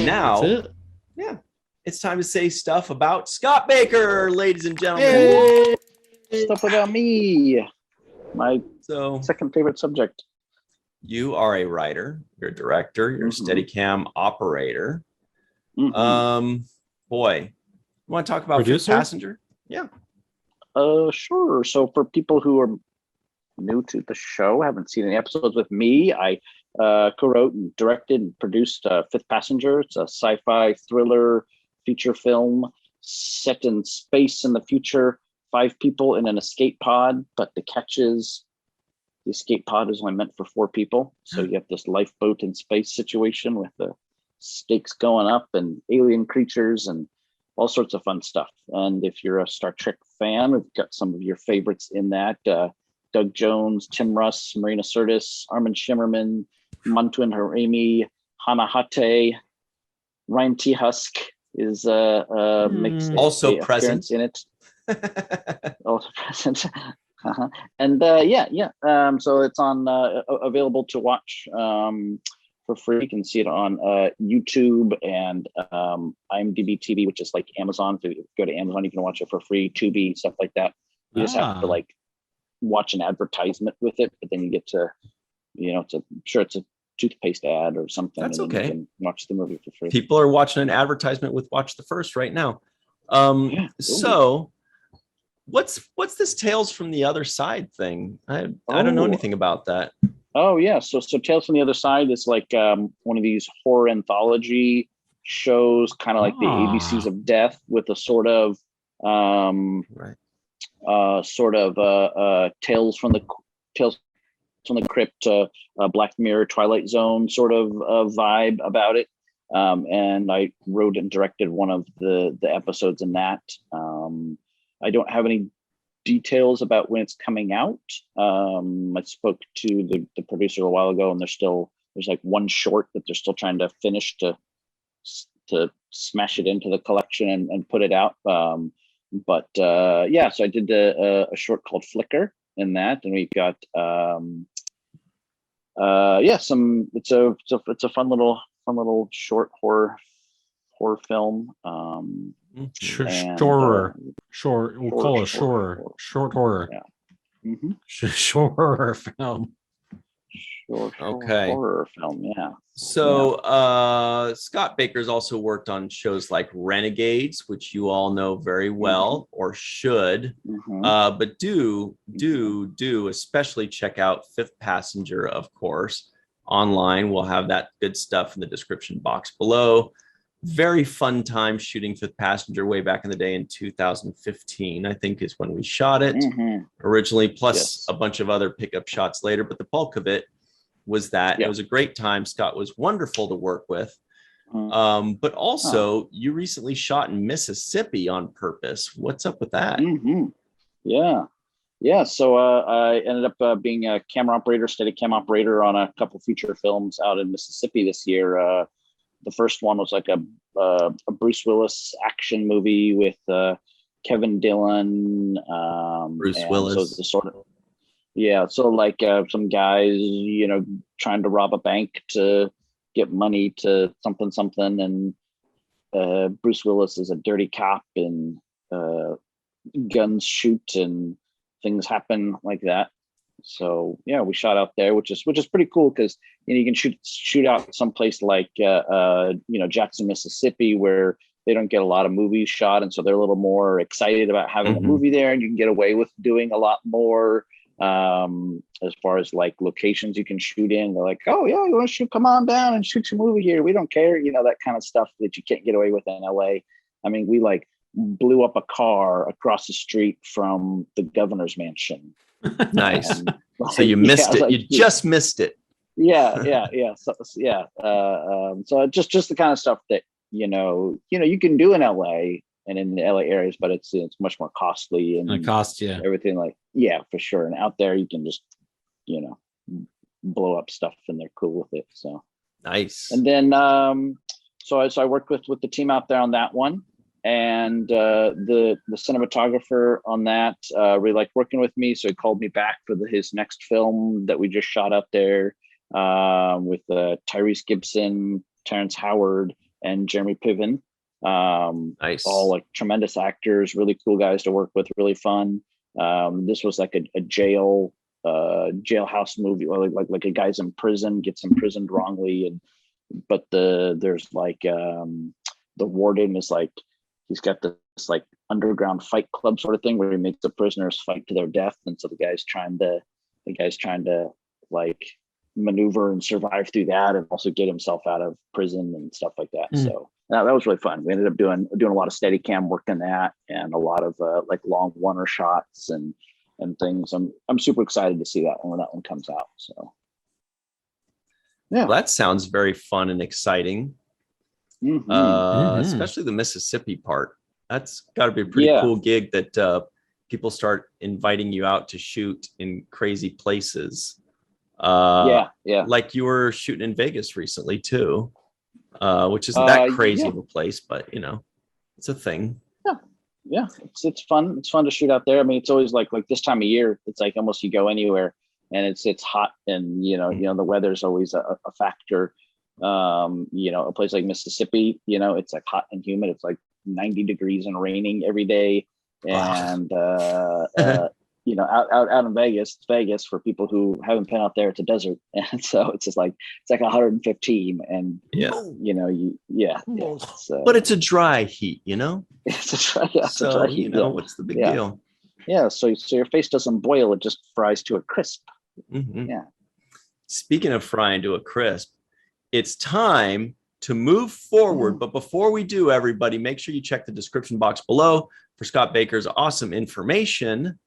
And now, That's it. yeah, it's time to say stuff about Scott Baker, ladies and gentlemen. Hey! Stuff about me. My So second favorite subject. you are a writer, you're a director, you're a Steadicam operator. Boy, you want to talk about Fifth Passenger? Yeah. Sure. So for people who are new to the show, haven't seen any episodes with me, I co-wrote and directed and produced Fifth Passenger. It's a sci-fi thriller feature film set in space in the future. 5 people in an escape pod, but the catch is the escape pod is only meant for 4 people. So you have this lifeboat in space situation with the stakes going up and alien creatures and all sorts of fun stuff. And if you're a Star Trek fan, we've got some of your favorites in that. Doug Jones, Tim Russ, Marina Sirtis, Armin Shimmerman, Mantuan Harimi, Hana Hate, Ryan T. Husk is makes also present in it. Also present. And so it's on available to watch for free. You can see it on YouTube and IMDb TV, which is like Amazon. If you go to Amazon, you can watch it for free. Tubi, stuff like that. You just have to like watch an advertisement with it, but then you get to, it's a toothpaste ad or something. That's and okay. You can watch the movie for free. People are watching an advertisement with Watch the First right now. So what's this Tales from the Other Side thing? I don't know anything about that. Oh yeah. So Tales from the Other Side is like one of these horror anthology shows, kind of like the ABCs of Death, with a sort of Tales from the Crypt, Black Mirror, Twilight Zone sort of vibe about it. And I wrote and directed one of the episodes in that. I don't have any details about when it's coming out. I spoke to the producer a while ago, and there's like one short that they're still trying to finish to smash it into the collection and put it out. So I did a short called Flicker in that, and we've got it's a fun little short horror film. Short horror. Yeah. Short horror film. Horror film, yeah. So Scott Baker's also worked on shows like Renegades, which you all know very well, or should. But do especially check out Fifth Passenger, of course, online. We'll have that good stuff in the description box below. Very fun time shooting Fifth Passenger way back in the day in 2015, I think is when we shot it originally, plus a bunch of other pickup shots later. But the bulk of it was that. It was a great time. Scott was wonderful to work with. But also you recently shot in Mississippi on purpose. What's up with that? So I ended up being a camera operator, Steadicam operator on a couple feature films out in Mississippi this year. The first one was like a Bruce Willis action movie with Kevin Dillon. Bruce Willis. So like some guys, trying to rob a bank to get money to something, and Bruce Willis is a dirty cop, and guns shoot and things happen like that. So we shot out there, which is pretty cool, because you can shoot out someplace like Jackson, Mississippi, where they don't get a lot of movies shot, and so they're a little more excited about having a movie there, and you can get away with doing a lot more as far as like locations you can shoot in. They're like, oh yeah, you want to shoot? Come on down and shoot your movie here. We don't care, that kind of stuff that you can't get away with in LA. I mean, we like blew up a car across the street from the governor's mansion. Nice. So you missed it. You just missed it. So just the kind of stuff that you can do in LA and in the LA areas, but it's much more costly and everything, like for sure. And out there you can just blow up stuff and they're cool with it. So nice. And then so I worked with the team out there on that one. And the cinematographer on that really liked working with me, so he called me back for his next film that we just shot up there with Tyrese Gibson, Terrence Howard, and Jeremy Piven. Nice. All like tremendous actors, really cool guys to work with, really fun. This was like a jailhouse movie, or like a guy's in prison, gets imprisoned wrongly, but there's like the warden is like, he's got this like underground fight club sort of thing where he makes the prisoners fight to their death, and so the guy's trying to like maneuver and survive through that, and also get himself out of prison and stuff like that. So that was really fun. We ended up doing a lot of Steadicam work in that, and a lot of like long oneer shots and things. I'm super excited to see that when that one comes out. So yeah, well, that sounds very fun and exciting. Especially the Mississippi part. That's got to be a pretty cool gig that people start inviting you out to shoot in crazy places. Like you were shooting in Vegas recently too, which isn't that crazy of a place, but it's a thing. Yeah, it's fun. It's fun to shoot out there. I mean, it's always like this time of year, it's like almost you go anywhere and it's hot, and the weather's always a factor. A place like Mississippi, it's like hot and humid. It's like 90 degrees and raining every day. And out in Vegas, it's Vegas for people who haven't been out there. It's a desert, and so it's like 115, and but it's a dry heat, It's a dry, it's a dry heat. What's the big deal? Yeah, so your face doesn't boil; it just fries to a crisp. Yeah. Speaking of frying to a crisp, it's time to move forward. But before we do, everybody, make sure you check the description box below for Scott Baker's awesome information.